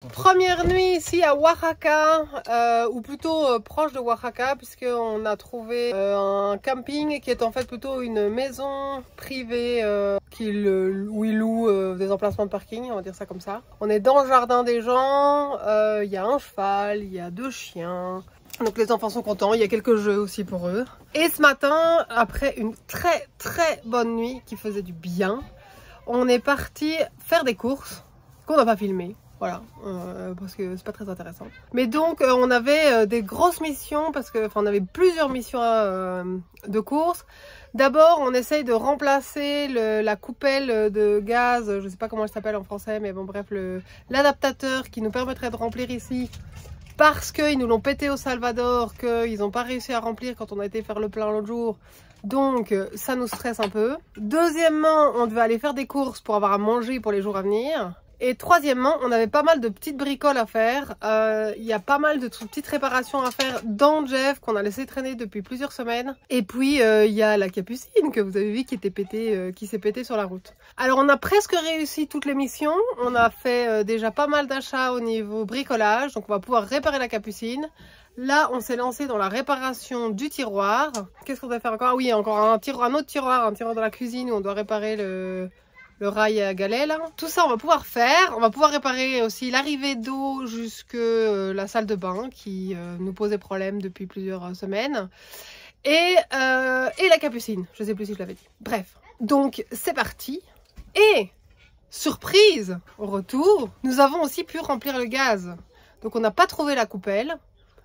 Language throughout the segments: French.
Première nuit ici à Oaxaca, ou plutôt proche de Oaxaca, puisqu'on a trouvé un camping qui est en fait plutôt une maison privée où ils louent des emplacements de parking, on va dire ça comme ça. On est dans le jardin des gens, il y a un cheval, il y a 2 chiens. Donc les enfants sont contents, il y a quelques jeux aussi pour eux. Et ce matin, après une très bonne nuit qui faisait du bien, on est parti faire des courses qu'on n'a pas filmées. Voilà, parce que c'est pas très intéressant. Mais donc on avait des grosses missions, parce que on avait plusieurs missions de course. D'abord on essaye de remplacer la coupelle de gaz, je sais pas comment elle s'appelle en français, mais bon bref, l'adaptateur qui nous permettrait de remplir ici. Parce qu'ils nous l'ont pété au Salvador, qu'ils n'ont pas réussi à remplir quand on a été faire le plein l'autre jour. Donc ça nous stresse un peu. Deuxièmement, on devait aller faire des courses pour avoir à manger pour les jours à venir. Et troisièmement, on avait pas mal de petites bricoles à faire. Il y a pas mal de petites réparations à faire dans Jeff qu'on a laissé traîner depuis plusieurs semaines. Et puis il y a la capucine que vous avez vu qui était pétée, qui s'est pétée sur la route. Alors on a presque réussi toutes les missions. On a fait déjà pas mal d'achats au niveau bricolage. Donc on va pouvoir réparer la capucine. Là, on s'est lancé dans la réparation du tiroir. Qu'est-ce qu'on doit faire encore? Ah oui, encore un autre tiroir, un tiroir de la cuisine où on doit réparer le rail à galets là. Tout ça on va pouvoir faire. On va pouvoir réparer aussi l'arrivée d'eau jusque la salle de bain qui nous posait problème depuis plusieurs semaines. Et la capucine. Je sais plus si je l'avais dit. Bref. Donc c'est parti. Et surprise, au retour, nous avons aussi pu remplir le gaz. Donc on n'a pas trouvé la coupelle.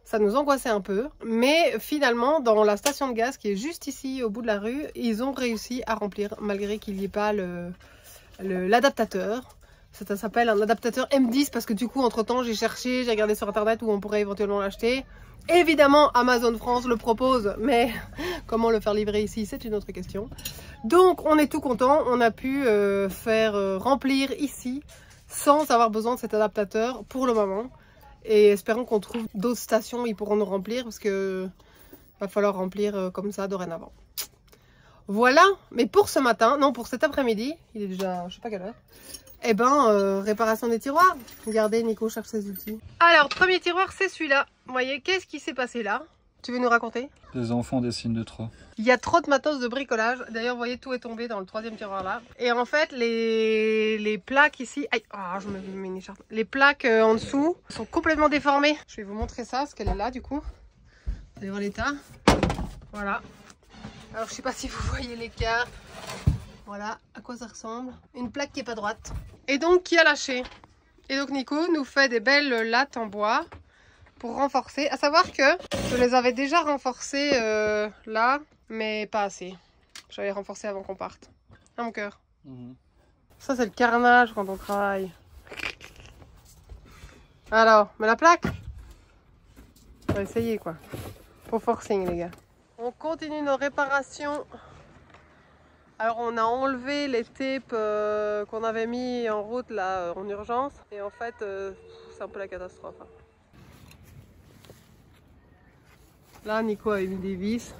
Ça nous angoissait un peu. Mais finalement, dans la station de gaz qui est juste ici au bout de la rue, ils ont réussi à remplir malgré qu'il n'y ait pas l'adaptateur. Ça s'appelle un adaptateur M10 parce que du coup entre temps j'ai cherché, j'ai regardé sur internet où on pourrait éventuellement l'acheter. Évidemment Amazon France le propose, mais comment le faire livrer ici c'est une autre question. Donc on est tout content, on a pu faire remplir ici sans avoir besoin de cet adaptateur pour le moment. Et espérons qu'on trouve d'autres stations où ils pourront nous remplir parce que va falloir remplir comme ça dorénavant. Voilà, mais pour ce matin, non pour cet après-midi, il est déjà je sais pas quelle heure, eh ben réparation des tiroirs. Regardez, Nico cherche ses outils. Alors, premier tiroir c'est celui-là. Vous voyez, qu'est-ce qui s'est passé là? Tu veux nous raconter? Les enfants dessinent de trop. Il y a trop de matos de bricolage. D'ailleurs, vous voyez, tout est tombé dans le 3e tiroir là. Et en fait, les plaques ici... Aïe, oh, je me mets une écharpe. Les plaques en dessous sont complètement déformées. Je vais vous montrer ça, parce qu'elle est là du coup. Vous allez voir l'état. Voilà. Alors, je sais pas si vous voyez l'écart. Voilà à quoi ça ressemble. Une plaque qui est pas droite. Et donc, qui a lâché. Et donc, Nico nous fait des belles lattes en bois pour renforcer. À savoir que je les avais déjà renforcées là, mais pas assez. J'avais renforcé avant qu'on parte. Hein, mon cœur? Ça, c'est le carnage quand on travaille. Alors, mais la plaque? On va essayer, quoi. Faut forcing, les gars. On continue nos réparations. Alors, on a enlevé les tapes qu'on avait mis en route, là, en urgence. Et en fait, c'est un peu la catastrophe. Hein. Là, Nico a mis des vis.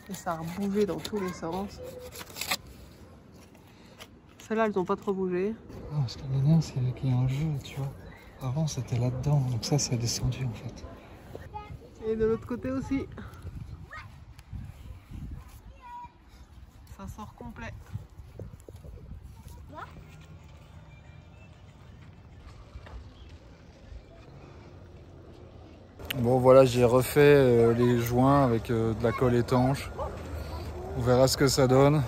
Et ça a bougé dans tous les sens. Celles-là, elles n'ont pas trop bougé. Non, parce que maintenant, c'est qu'il y a un jeu, tu vois. Avant, c'était là-dedans, donc ça, c'est descendu en fait. Et de l'autre côté aussi. Ça sort complet. Bon, voilà, j'ai refait les joints avec de la colle étanche. On verra ce que ça donne.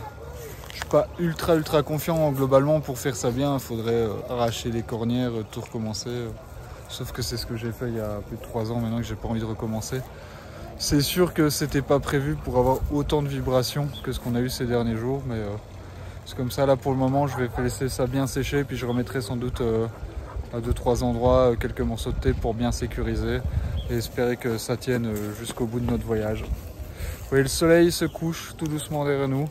Je suis pas ultra confiant globalement. Pour faire ça bien, il faudrait arracher les cornières, tout recommencer. Sauf que c'est ce que j'ai fait il y a plus de 3 ans maintenant que j'ai pas envie de recommencer. C'est sûr que c'était pas prévu pour avoir autant de vibrations que ce qu'on a eu ces derniers jours, mais c'est comme ça. Là pour le moment, je vais laisser ça bien sécher, puis je remettrai sans doute à 2-3 endroits quelques morceaux de tape pour bien sécuriser et espérer que ça tienne jusqu'au bout de notre voyage. Vous voyez, le soleil se couche tout doucement derrière nous.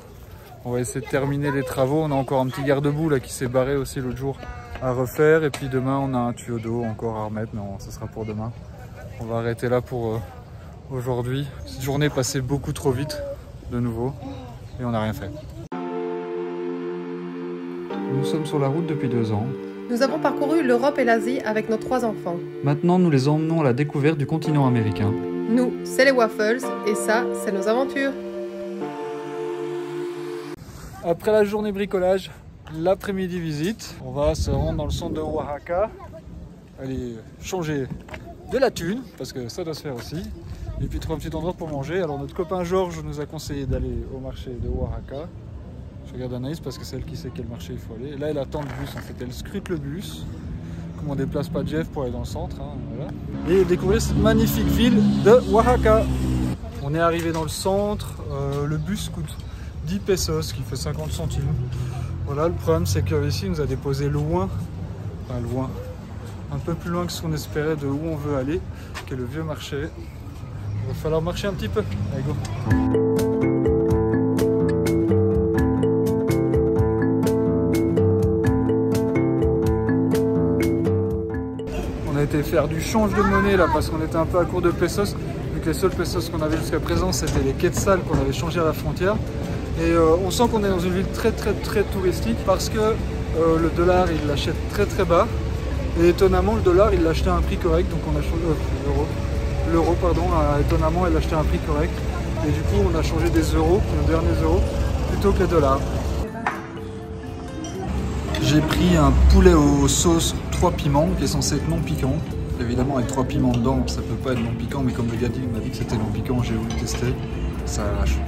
On va essayer de terminer les travaux. On a encore un petit garde-boue là qui s'est barré aussi l'autre jour à refaire, et puis demain on a un tuyau d'eau encore à remettre, mais ce sera pour demain. On va arrêter là pour aujourd'hui. Cette journée est passée beaucoup trop vite de nouveau et on n'a rien fait. Nous sommes sur la route depuis 2 ans. Nous avons parcouru l'Europe et l'Asie avec nos 3 enfants. Maintenant, nous les emmenons à la découverte du continent américain. Nous, c'est les Waffles et ça, c'est nos aventures. Après la journée bricolage, l'après-midi visite, on va se rendre dans le centre de Oaxaca, aller changer de la thune, parce que ça doit se faire aussi, et puis trouver un petit endroit pour manger. Alors notre copain Georges nous a conseillé d'aller au marché de Oaxaca. Je regarde Anaïs parce que c'est elle qui sait quel marché il faut aller. Et là elle attend le bus, en fait elle scrute le bus, comme on déplace pas Jeff pour aller dans le centre, hein, voilà. Et découvrir cette magnifique ville de Oaxaca. On est arrivé dans le centre, le bus coûte 10 pesos, qui fait 50 centimes. Voilà, le problème c'est qu'ici il nous a déposé loin, enfin loin, un peu plus loin que ce qu'on espérait de où on veut aller, qui est le vieux marché. Il va falloir marcher un petit peu. Allez, go! On a été faire du change de monnaie là parce qu'on était un peu à court de pesos, vu que les seuls pesos qu'on avait jusqu'à présent c'était les quetzals qu'on avait changé à la frontière. Et on sent qu'on est dans une ville très touristique parce que le dollar il l'achète très bas. Et étonnamment le dollar il l'a acheté à un prix correct, donc on a changé l'euro pardon, étonnamment il l'a acheté à un prix correct. Et du coup on a changé des euros, nos derniers euros, plutôt que les dollars. J'ai pris un poulet aux sauces 3 piments qui est censé être non piquant. Évidemment avec 3 piments dedans ça peut pas être non piquant, mais comme le gars m'a dit que c'était non piquant, j'ai voulu tester, ça arrache.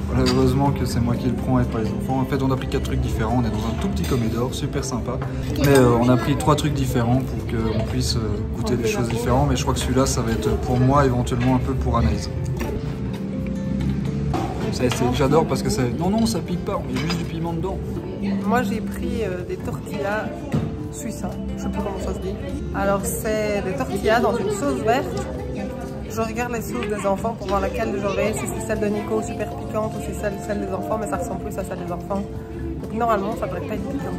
Voilà, heureusement que c'est moi qui le prends et pas les enfants. En fait on a pris 4 trucs différents, on est dans un tout petit comédor, super sympa. Mais on a pris 3 trucs différents pour qu'on puisse goûter des choses différentes. Mais je crois que celui-là ça va être pour moi, éventuellement un peu pour Anaïs. J'adore parce que ça... Non, ça pique pas, on met juste du piment dedans. Moi j'ai pris des tortillas suisses, hein. Je sais pas comment ça se dit. Alors c'est des tortillas dans une sauce verte. Je regarde les sauces des enfants pour voir laquelle j'aurai, si c'est celle de Nico super piquante ou si c'est celle des enfants, mais ça ressemble plus à celle des enfants. Donc normalement ça devrait pas être piquant.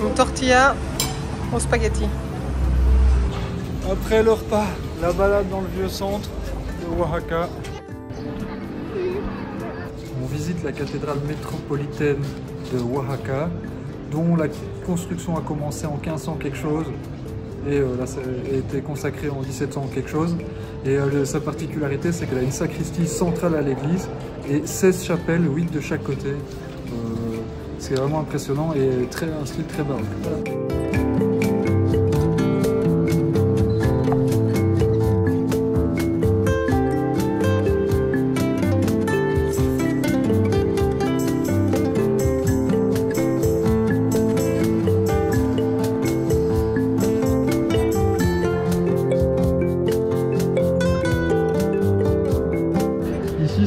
Une tortilla au spaghetti. Après le repas, la balade dans le vieux centre de Oaxaca. On visite la cathédrale métropolitaine de Oaxaca, dont la construction a commencé en 1500 quelque chose. Et là, ça a été consacré en 1700 quelque chose. Et sa particularité, c'est qu'elle a une sacristie centrale à l'église et 16 chapelles, 8 de chaque côté. C'est vraiment impressionnant et un style très baroque. Voilà.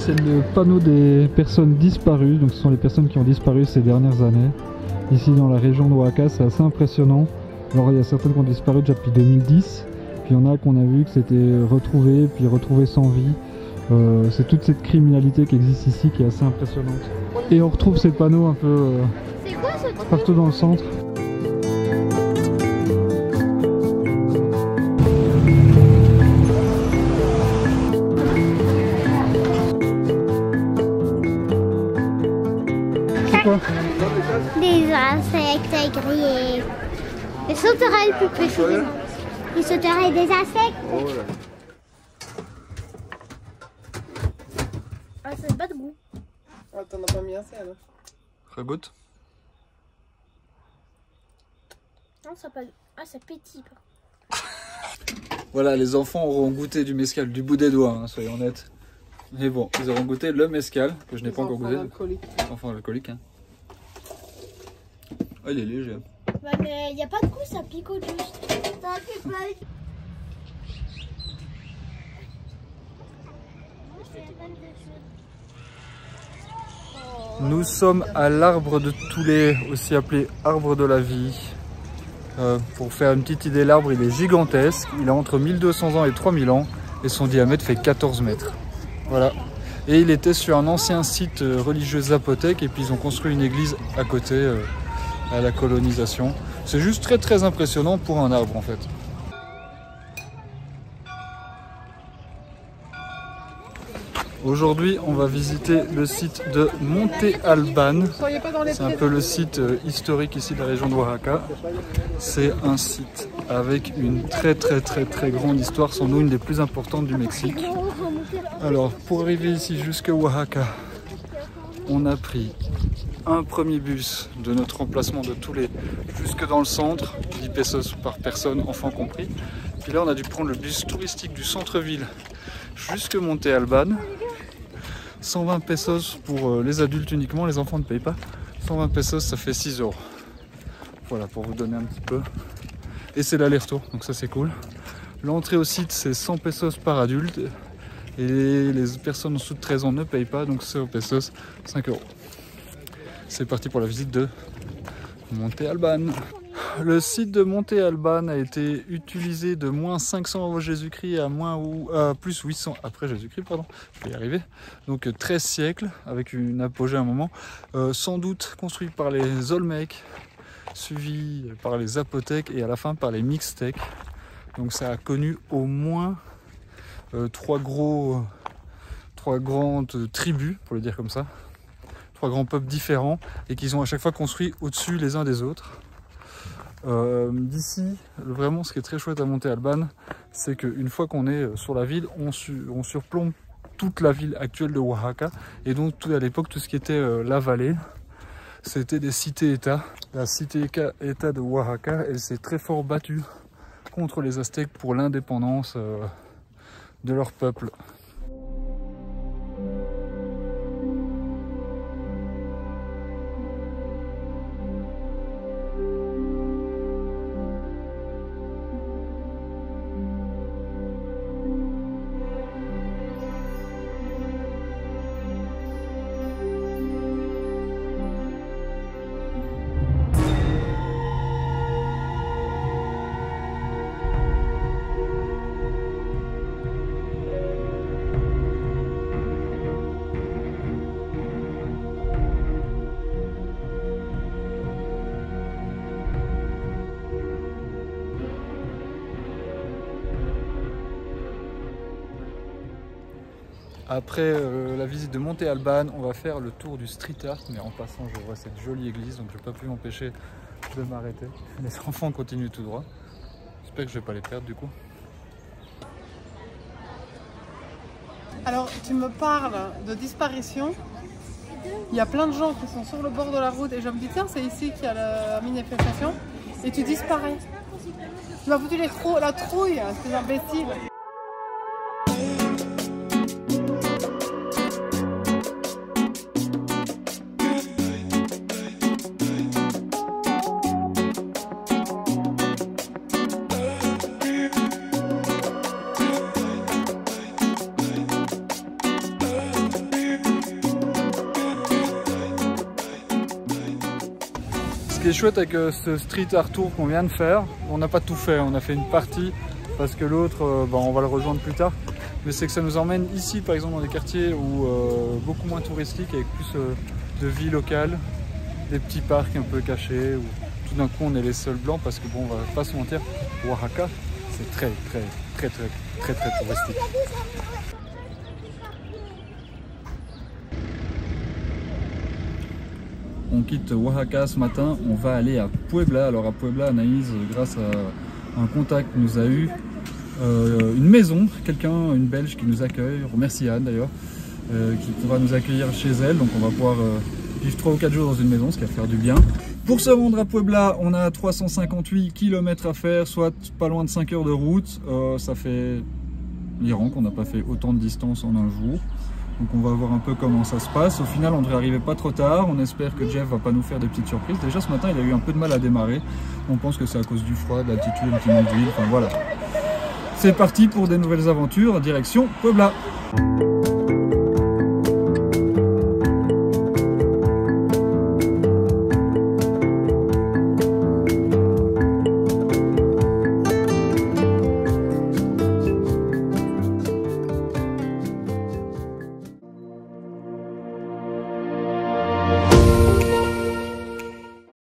C'est le panneau des personnes disparues, donc ce sont les personnes qui ont disparu ces dernières années. Ici dans la région de Oaxaca, c'est assez impressionnant. Alors il y a certaines qui ont disparu déjà depuis 2010, puis il y en a qu'on a vu que c'était retrouvé, puis retrouvé sans vie. C'est toute cette criminalité qui existe ici qui est assez impressionnante. Et on retrouve ces panneaux un peu partout dans le centre. Des insectes grillés. Des sauterelles plus précisément. Des sauterelles et des insectes. Oh là. Ah, ça n'a pas de goût. Ah, t'en as pas mis assez alors. Regoute. Non, ça pas. Ah, ça pétille. Voilà, les enfants auront goûté du mescal du bout des doigts, hein, soyons honnêtes. Mais bon, ils auront goûté le mescal, que je n'ai pas encore goûté. Enfants alcooliques. Hein. Oh, il est léger. Bah, mais il n'y a pas de goût, ça picote juste. Ça picote. Nous sommes à l'arbre de Toulé, aussi appelé arbre de la vie. Pour faire une petite idée, l'arbre il est gigantesque, il a entre 1200 ans et 3000 ans et son diamètre fait 14 mètres. Voilà. Et il était sur un ancien site religieux zapotèque et puis ils ont construit une église à côté à la colonisation. C'est juste très impressionnant pour un arbre en fait. Aujourd'hui, on va visiter le site de Monte Albán. C'est un peu le site historique ici de la région de Oaxaca. C'est un site avec une très grande histoire, sans doute une des plus importantes du Mexique. Alors, pour arriver ici jusqu'à Oaxaca, on a pris un premier bus de notre emplacement de Tule jusque dans le centre, 10 pesos par personne, enfants compris. Puis là, on a dû prendre le bus touristique du centre-ville jusque Monte Albán. 120 pesos pour les adultes uniquement, les enfants ne payent pas. 120 pesos, ça fait 6 €. Voilà, pour vous donner un petit peu. Et c'est l'aller-retour, donc ça c'est cool. L'entrée au site, c'est 100 pesos par adulte. Et les personnes en dessous de 13 ans ne payent pas, donc 100 pesos, 5 €. C'est parti pour la visite de Monte Albán. Le site de Monte Albán a été utilisé de moins 500 avant Jésus-Christ à plus 800 après Jésus-Christ, pardon, je vais y arriver. Donc 13 siècles, avec une apogée à un moment, sans doute construit par les Olmecs, suivi par les Zapotèques et à la fin par les Mixtèques. Donc ça a connu au moins trois grandes tribus, pour le dire comme ça, 3 grands peuples différents, et qu'ils ont à chaque fois construit au-dessus les uns des autres. D'ici, vraiment ce qui est très chouette à Monte Albán, c'est qu'une fois qu'on est sur la ville, on surplombe toute la ville actuelle de Oaxaca, et donc à l'époque tout ce qui était la vallée, c'était des cités-états. La cité-état de Oaxaca, elle s'est très fort battue contre les Aztèques pour l'indépendance de leur peuple. Après la visite de Monte Albán, on va faire le tour du street art, mais en passant je vois cette jolie église, donc je n'ai pas pu m'empêcher de m'arrêter. Les enfants continuent tout droit. J'espère que je ne vais pas les perdre du coup. Alors tu me parles de disparition. Il y a plein de gens qui sont sur le bord de la route et je me dis tiens c'est ici qu'il y a la manifestation et tu disparais. Tu m'as foutu la trouille, c'est imbécile. Ce qui est chouette avec ce street art tour qu'on vient de faire, on n'a pas tout fait, on a fait une partie parce que l'autre, on va le rejoindre plus tard. Mais c'est que ça nous emmène ici par exemple dans des quartiers où beaucoup moins touristiques avec plus de vie locale, des petits parcs un peu cachés où tout d'un coup on est les seuls blancs parce que bon, on va pas se mentir, Oaxaca c'est très touristique. On quitte Oaxaca ce matin, on va aller à Puebla. Alors à Puebla, Anaïs, grâce à un contact, nous a eu une maison, une Belge qui nous accueille, on remercie Anne d'ailleurs, qui pourra nous accueillir chez elle. Donc on va pouvoir vivre 3 ou 4 jours dans une maison, ce qui va faire du bien. Pour se rendre à Puebla, on a 358 km à faire, soit pas loin de 5 heures de route. Ça fait l'Iran qu'on n'a pas fait autant de distance en un jour. Donc on va voir un peu comment ça se passe. Au final, on devrait arriver pas trop tard. On espère que Jeff va pas nous faire des petites surprises. Déjà ce matin, il a eu un peu de mal à démarrer. On pense que c'est à cause du froid, de l'altitude, un petit manque d'huile. Enfin voilà. C'est parti pour des nouvelles aventures, direction Puebla.